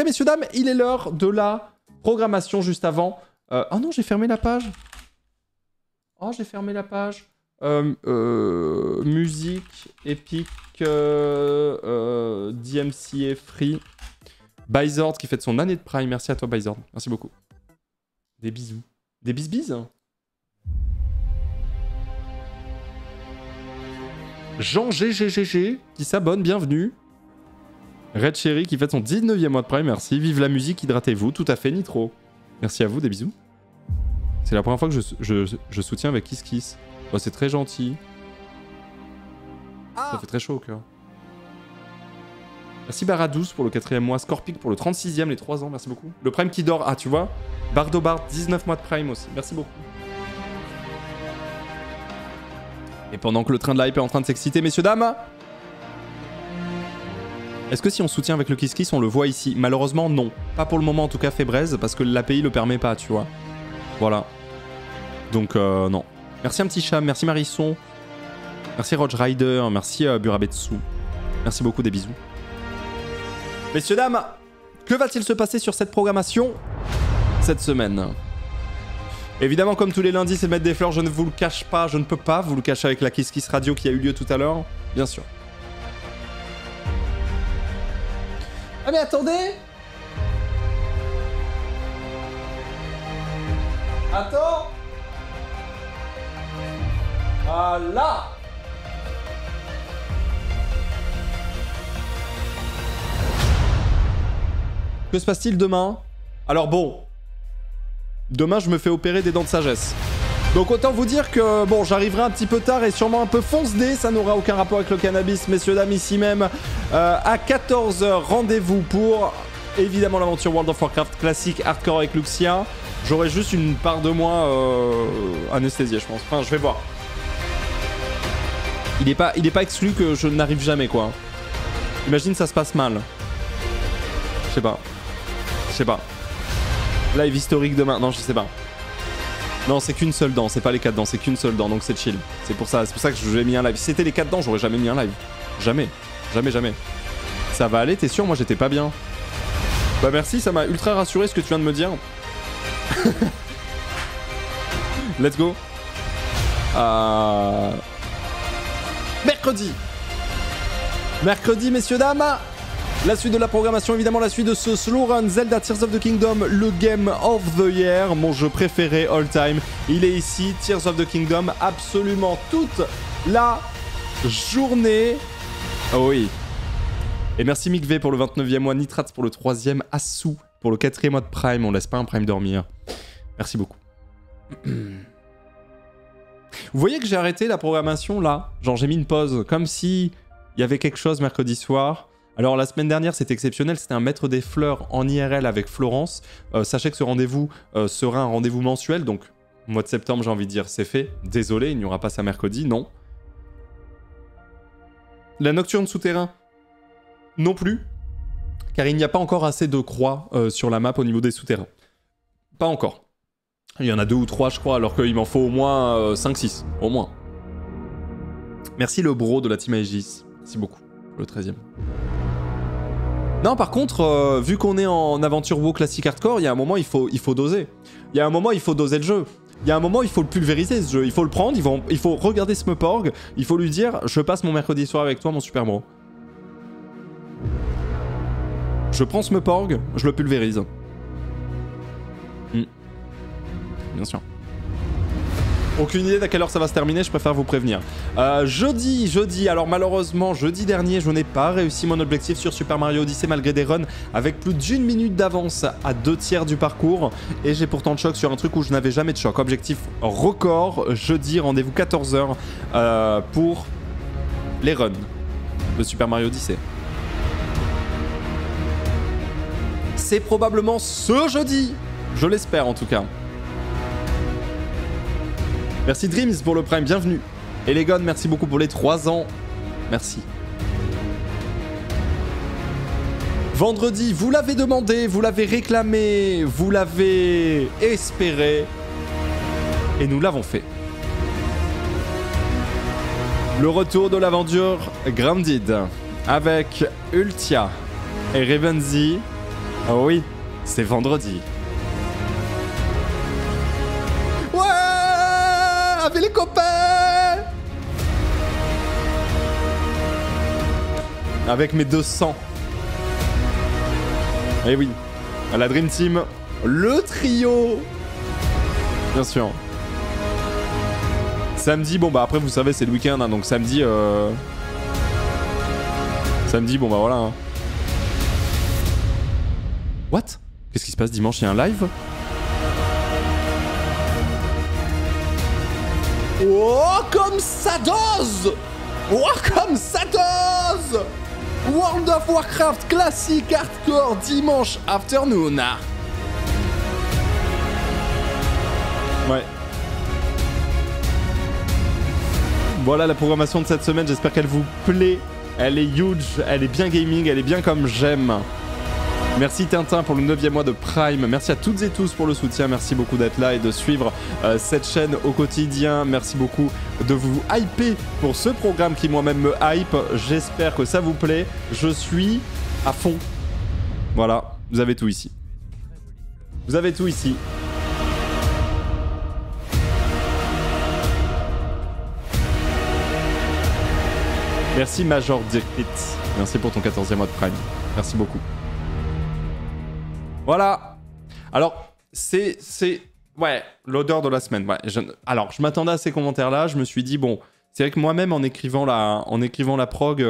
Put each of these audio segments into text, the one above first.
Messieurs, dames, il est l'heure de la programmation juste avant. Oh non, j'ai fermé la page. Oh, j'ai fermé la page. Musique, Epic, DMCA Free. Byzord qui fête son année de Prime. Merci à toi, Byzord. Merci beaucoup. Des bisous. Des bisbises. Jean GGGG qui s'abonne, bienvenue. Red Cherry qui fête son 19e mois de Prime, merci. Vive la musique, hydratez-vous, tout à fait, Nitro. Merci à vous, des bisous. C'est la première fois que je soutiens avec Kiss Kiss. Oh, c'est très gentil. Ça fait très chaud au cœur. Merci Baradous pour le 4e mois, Scorpic pour le 36e, les 3 ans, merci beaucoup. Le Prime qui dort, ah tu vois. Bardobard, 19 mois de Prime aussi, merci beaucoup. Et pendant que le train de la hype est en train de s'exciter, messieurs, dames, est-ce que si on soutient avec le Kiss Kiss, on le voit ici? Malheureusement, non. Pas pour le moment, en tout cas, Fébraise, parce que l'API le permet pas, tu vois. Voilà. Donc, non. Merci un petit chat, merci Marisson. Merci Roger Rider, merci Burabetsu. Merci beaucoup, des bisous. Messieurs, dames, que va-t-il se passer sur cette programmation cette semaine? Évidemment, comme tous les lundis, c'est mettre des fleurs, je ne vous le cache pas, je ne peux pas vous le cacher avec la Kiss Kiss Radio qui a eu lieu tout à l'heure, bien sûr. Ah mais attendez! Attends! Voilà! Que se passe-t-il demain? Alors bon, demain je me fais opérer des dents de sagesse. Donc autant vous dire que bon, j'arriverai un petit peu tard et sûrement un peu fonce-dé, ça n'aura aucun rapport avec le cannabis, messieurs, dames, ici même. À 14 h, rendez-vous pour évidemment l'aventure World of Warcraft classique hardcore avec Luxia. J'aurai juste une part de moi anesthésiée, je pense. Enfin, je vais voir. Il est pas exclu que je n'arrive jamais, quoi. Imagine ça se passe mal. Je sais pas. Je sais pas. Live historique demain. Non, je sais pas. Non, c'est qu'une seule dent. C'est pas les 4 dents. C'est qu'une seule dent. Donc c'est chill. C'est pour ça que j'ai mis un live. Si c'était les 4 dents, j'aurais jamais mis un live. Jamais. Jamais, jamais. Ça va aller, t'es sûr? Moi, j'étais pas bien. Bah merci, ça m'a ultra rassuré ce que tu viens de me dire. Let's go. Mercredi. Mercredi, messieurs, dames. La suite de la programmation, évidemment, la suite de ce slow run Zelda Tears of the Kingdom, le Game of the Year, mon jeu préféré all time. Il est ici, Tears of the Kingdom, absolument toute la journée. Oh oui. Et merci Mick V pour le 29e mois, Nitrats pour le 3e, Asu pour le 4e mois de Prime. On laisse pas un Prime dormir. Merci beaucoup. Vous voyez que j'ai arrêté la programmation là? Genre j'ai mis une pause, comme si il y avait quelque chose mercredi soir. Alors la semaine dernière c'était exceptionnel, c'était un maître des fleurs en IRL avec Florence. Sachez que ce rendez-vous sera un rendez-vous mensuel, donc au mois de septembre j'ai envie de dire c'est fait. Désolé, il n'y aura pas ça mercredi, non. La nocturne souterrain, non plus, car il n'y a pas encore assez de croix sur la map au niveau des souterrains. Pas encore. Il y en a 2 ou 3 je crois, alors qu'il m'en faut au moins 5-6, au moins. Merci le bro de la team Aegis, merci beaucoup pour le 13e. Non, par contre, vu qu'on est en aventure WoW classique hardcore, il y a un moment, il faut doser. Il y a un moment, il faut doser le jeu. Il y a un moment, il faut le pulvériser, ce jeu. Il faut le prendre, il faut regarder Smeporg, il faut lui dire « Je passe mon mercredi soir avec toi, mon super bro. » Je prends Smeporg, je le pulvérise. Bien sûr. Aucune idée d'à quelle heure ça va se terminer, je préfère vous prévenir. Jeudi, alors malheureusement, jeudi dernier, je n'ai pas réussi mon objectif sur Super Mario Odyssey malgré des runs avec plus d'1 minute d'avance à 2/3 du parcours. Et j'ai pourtant de choc sur un truc où je n'avais jamais de choc. Objectif record, jeudi, rendez-vous 14 h pour les runs de Super Mario Odyssey. C'est probablement ce jeudi, je l'espère en tout cas. Merci Dreams pour le Prime, bienvenue. Elegon, merci beaucoup pour les 3 ans. Merci. Vendredi, vous l'avez demandé, vous l'avez réclamé, vous l'avez espéré. Et nous l'avons fait. Le retour de l'aventure Grounded avec Ultia et Revenzi. Oh oui, c'est vendredi. Ouais, avec les copains. Avec mes 200. Eh oui, à la Dream Team, le trio. Bien sûr. Samedi, bon bah après vous savez c'est le week-end, hein, donc samedi... Samedi, bon bah voilà. Hein. What? Qu'est-ce qui se passe dimanche? Il y a un live? Oh, comme ça dose! Oh, comme ça dose! World of Warcraft classique hardcore dimanche afternoon. Ouais. Voilà la programmation de cette semaine, j'espère qu'elle vous plaît. Elle est huge, elle est bien gaming, elle est bien comme j'aime. Merci Tintin pour le 9e mois de Prime. Merci à toutes et tous pour le soutien. Merci beaucoup d'être là et de suivre cette chaîne au quotidien. Merci beaucoup de vous hyper pour ce programme qui moi-même me hype. J'espère que ça vous plaît. Je suis à fond. Voilà, vous avez tout ici. Vous avez tout ici. Merci Major Dirkit. Merci pour ton 14e mois de Prime. Merci beaucoup. Voilà. Alors, c'est... Ouais, l'odeur de la semaine. Ouais, alors, je m'attendais à ces commentaires-là. Je me suis dit, bon, c'est vrai que moi-même, en écrivant la prog,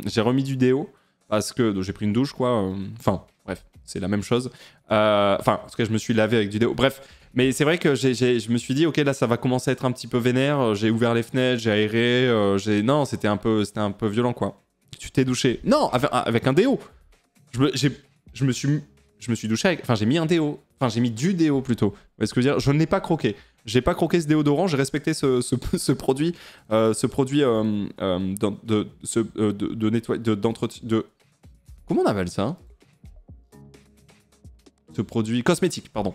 j'ai remis du déo. Parce que j'ai pris une douche, quoi. Enfin, bref, c'est la même chose. Enfin, en tout cas, je me suis lavé avec du déo. Bref, mais c'est vrai que je me suis dit, ok, là, ça va commencer à être un petit peu vénère. J'ai ouvert les fenêtres, j'ai aéré. Non, c'était un peu violent, quoi. Tu t'es douché? Non, avec un déo. Je me suis douché avec... Enfin, j'ai mis un déo. Enfin, j'ai mis du déo, plutôt. Vous voyez ce que je veux dire? Je ne l'ai pas croqué. J'ai pas croqué ce déodorant. J'ai respecté ce produit... de nettoyage... d'entretien... Comment on appelle ça? Ce produit... Cosmétique, pardon.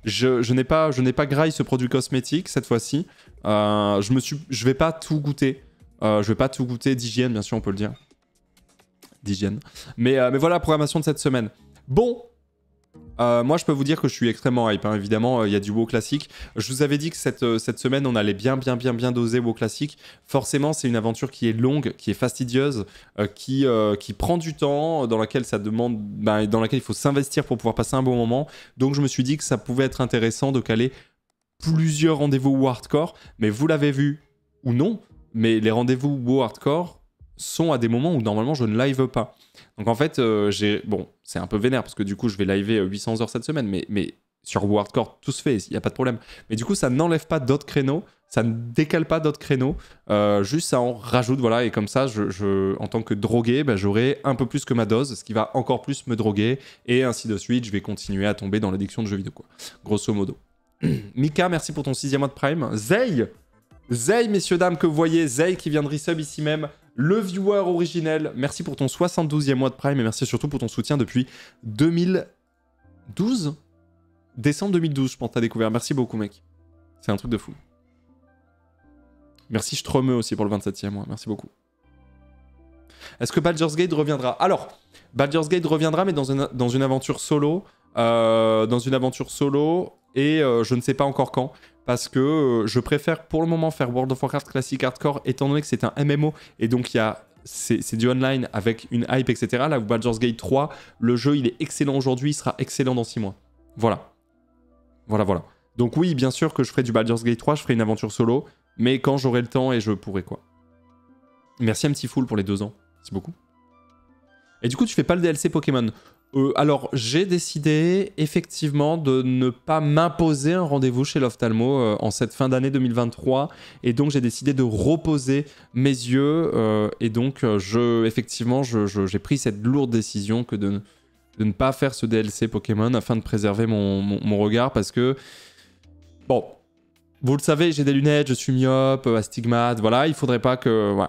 Je n'ai pas graille ce produit cosmétique, cette fois-ci. Je vais pas tout goûter. Je vais pas tout goûter d'hygiène, bien sûr, on peut le dire. D'hygiène. Mais voilà la programmation de cette semaine. Bon... moi, je peux vous dire que je suis extrêmement hype, hein. Évidemment, il y a du WoW classique. Je vous avais dit que cette semaine, on allait bien doser WoW classique. Forcément, c'est une aventure qui est longue, qui est fastidieuse, qui prend du temps, dans laquelle ça demande, dans laquelle il faut s'investir pour pouvoir passer un bon moment. Donc, je me suis dit que ça pouvait être intéressant de caler plusieurs rendez-vous WoW hardcore. Mais vous l'avez vu ou non, mais les rendez-vous WoW hardcore sont à des moments où normalement je ne live pas. Donc en fait, bon, c'est un peu vénère parce que du coup je vais liver 800 heures cette semaine, mais sur WoW Hardcore tout se fait, il n'y a pas de problème. Mais du coup ça n'enlève pas d'autres créneaux, ça ne décale pas d'autres créneaux, juste ça en rajoute, voilà, et comme ça, en tant que drogué, j'aurai un peu plus que ma dose, ce qui va encore plus me droguer, et ainsi de suite, je vais continuer à tomber dans l'addiction de jeux vidéo, quoi, grosso modo. Mika, merci pour ton 6e mois de Prime. Zey, messieurs, dames, que vous voyez, Zey qui vient de resub ici même, le viewer originel, merci pour ton 72e mois de Prime et merci surtout pour ton soutien depuis 2012 ? Décembre 2012, je pense, t'as découvert. Merci beaucoup, mec. C'est un truc de fou. Merci Stromeux aussi pour le 27e mois. Merci beaucoup. Est-ce que Baldur's Gate reviendra? Alors, Baldur's Gate reviendra, mais dans une aventure solo. Et je ne sais pas encore quand. Parce que je préfère pour le moment faire World of Warcraft classique hardcore, étant donné que c'est un MMO, et donc c'est du online avec une hype, etc. Là où Baldur's Gate 3, le jeu il est excellent aujourd'hui, il sera excellent dans 6 mois. Voilà. Donc oui, bien sûr que je ferai du Baldur's Gate 3, je ferai une aventure solo, mais quand j'aurai le temps et je pourrai, quoi. Merci MTFull pour les 2 ans. Merci beaucoup. Et du coup, tu fais pas le DLC Pokémon? Alors, j'ai décidé effectivement de ne pas m'imposer un rendez-vous chez l'ophtalmo en cette fin d'année 2023. Et donc, j'ai décidé de reposer mes yeux. Et donc, effectivement, j'ai pris cette lourde décision que de ne pas faire ce DLC Pokémon afin de préserver mon regard. Parce que, bon, vous le savez, j'ai des lunettes, je suis myope, astigmate. Voilà, il faudrait pas que... Ouais.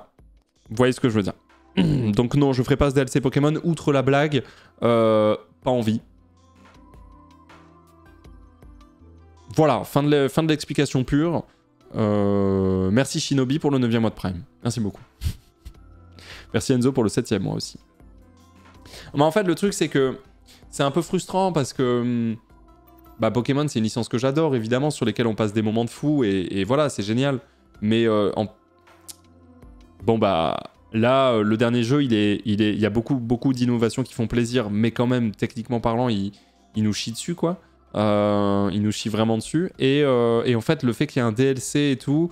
Vous voyez ce que je veux dire. Donc non, je ferai pas ce DLC Pokémon, outre la blague, pas envie. Voilà, fin de l'explication pure. Merci Shinobi pour le 9e mois de Prime. Merci beaucoup. Merci Enzo pour le 7e mois aussi. Mais en fait, le truc, c'est que c'est un peu frustrant parce que bah, Pokémon, c'est une licence que j'adore, évidemment, sur lesquelles on passe des moments de fou, et voilà, c'est génial. Mais bon, bah, là, le dernier jeu, il y a beaucoup d'innovations qui font plaisir, mais quand même, techniquement parlant, il nous chie dessus, quoi. Il nous chie vraiment dessus. Et en fait, le fait qu'il y ait un DLC et tout,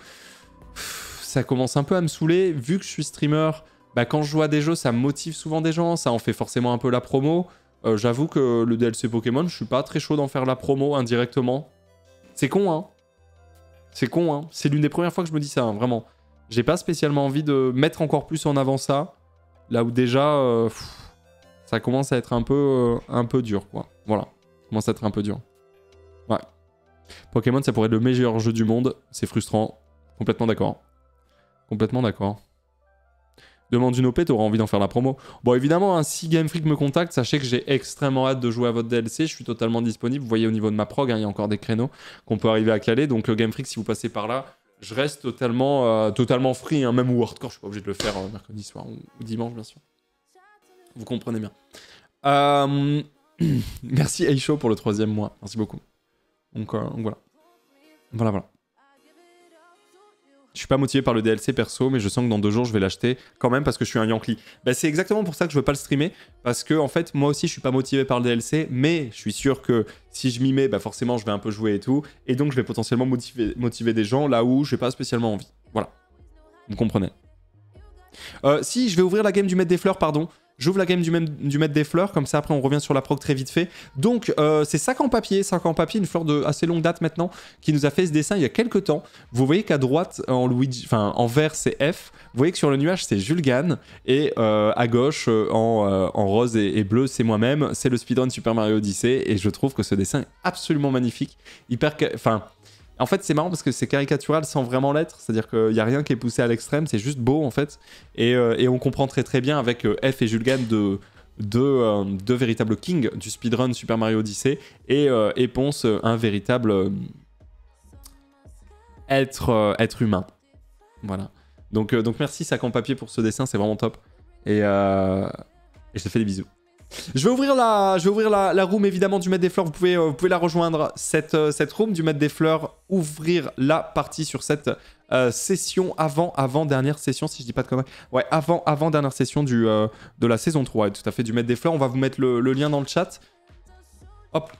ça commence un peu à me saouler. Vu que je suis streamer, bah, quand je joue à des jeux, ça motive souvent des gens, ça en fait forcément un peu la promo. J'avoue que le DLC Pokémon, je suis pas très chaud d'en faire la promo indirectement. C'est con, hein. C'est con, hein. C'est l'une des premières fois que je me dis ça, hein, vraiment. J'ai pas spécialement envie de mettre encore plus en avant ça, là où déjà, ça commence à être un peu dur, quoi. Voilà, ça commence à être un peu dur. Ouais. Pokémon, ça pourrait être le meilleur jeu du monde, c'est frustrant. Complètement d'accord. Complètement d'accord. Demande une OP, t'auras envie d'en faire la promo. Bon, évidemment, hein, si Game Freak me contacte, sachez que j'ai extrêmement hâte de jouer à votre DLC. Je suis totalement disponible. Vous voyez au niveau de ma prog, hein, il y a encore des créneaux qu'on peut arriver à caler. Donc, Game Freak, si vous passez par là, je reste totalement free. Hein, même au hardcore, je suis pas obligé de le faire mercredi soir ou dimanche, bien sûr. Vous comprenez bien. Merci Aisho pour le 3e mois. Merci beaucoup. Donc voilà. Voilà. Je suis pas motivé par le DLC perso, mais je sens que dans 2 jours, je vais l'acheter quand même parce que je suis un Yankee. Bah, c'est exactement pour ça que je veux pas le streamer. Parce que, en fait, moi aussi, je suis pas motivé par le DLC, mais je suis sûr que si je m'y mets, bah, forcément, je vais un peu jouer et tout. Et donc, je vais potentiellement motiver des gens là où j'ai pas spécialement envie. Voilà. Vous comprenez. Si, je vais ouvrir la game du Maître des Fleurs, pardon. J'ouvre la game du Maître des Fleurs, comme ça après on revient sur la prog très vite fait. Donc c'est Sac en papier, une fleur de assez longue date maintenant, qui nous a fait ce dessin il y a quelques temps. Vous voyez qu'à droite, en vert c'est F, vous voyez que sur le nuage c'est Julgan, et à gauche en rose et bleu c'est moi-même, c'est le speedrun Super Mario Odyssey, et je trouve que ce dessin est absolument magnifique, en fait, c'est marrant parce que c'est caricatural sans vraiment l'être, c'est-à-dire qu'il n'y a rien qui est poussé à l'extrême, c'est juste beau en fait. Et on comprend très très bien avec F et Julgan deux véritables kings du speedrun Super Mario Odyssey, et Ponce, un véritable être humain. Voilà. Donc merci Sac en papier pour ce dessin, c'est vraiment top. Et je te fais des bisous. Je vais ouvrir la room évidemment du Maître des Fleurs. Vous pouvez la rejoindre, cette room du Maître des Fleurs. Ouvrir la partie sur cette session avant-dernière session, si je dis pas de conneries. Ouais, avant-dernière session de la saison 3, tout à fait, du Maître des Fleurs. On va vous mettre le lien dans le chat. Hop.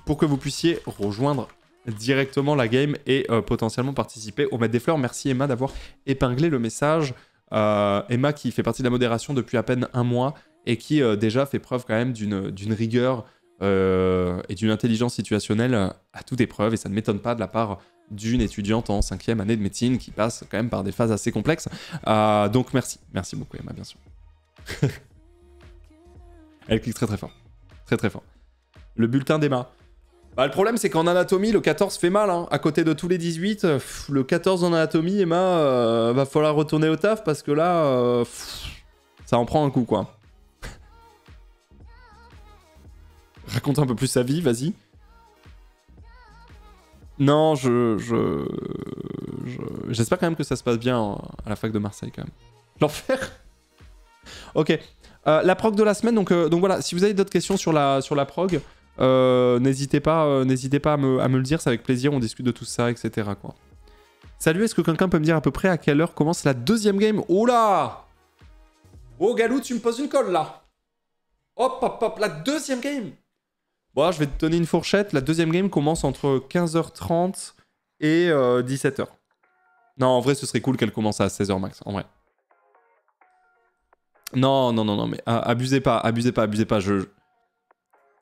Pour que vous puissiez rejoindre directement la game et potentiellement participer au Maître des Fleurs. Merci Emma d'avoir épinglé le message. Emma qui fait partie de la modération depuis à peine 1 mois. Et qui déjà fait preuve quand même d'une rigueur et d'une intelligence situationnelle à toute épreuve, et ça ne m'étonne pas de la part d'une étudiante en 5e année de médecine qui passe quand même par des phases assez complexes. Donc merci beaucoup Emma, bien sûr. Elle clique très très fort, très très fort. Le bulletin d'Emma. Bah, le problème c'est qu'en anatomie, le 14 fait mal, hein. À côté de tous les 18, le 14 en anatomie, Emma, va falloir retourner au taf parce que là, ça en prend un coup quoi. Raconte un peu plus sa vie, vas-y. Non, j'espère quand même que ça se passe bien à la fac de Marseille, quand même. L'enfer. Ok. La prog de la semaine, donc voilà, si vous avez d'autres questions sur la prog, n'hésitez pas à me le dire, c'est avec plaisir, on discute de tout ça, etc. quoi. Salut, est-ce que quelqu'un peut me dire à peu près à quelle heure commence la 2e game? Oh là! Oh Galou, tu me poses une colle, là. Hop, la 2e game. Bon, je vais te donner une fourchette. La 2e game commence entre 15h30 et 17h. Non, en vrai, ce serait cool qu'elle commence à 16h max, en vrai. Non, mais abusez pas.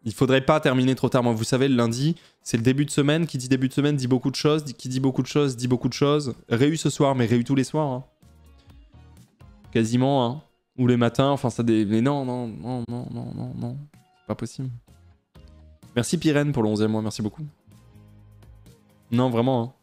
Il faudrait pas terminer trop tard. Moi, vous savez, le lundi, c'est le début de semaine. Qui dit début de semaine dit beaucoup de choses. Qui dit beaucoup de choses dit beaucoup de choses. Réu ce soir, mais réu tous les soirs. Hein. Quasiment, hein. Ou les matins, enfin, ça... Mais non. C'est pas possible. Merci Pyrène pour le 11e mois, merci beaucoup. Non, vraiment, hein.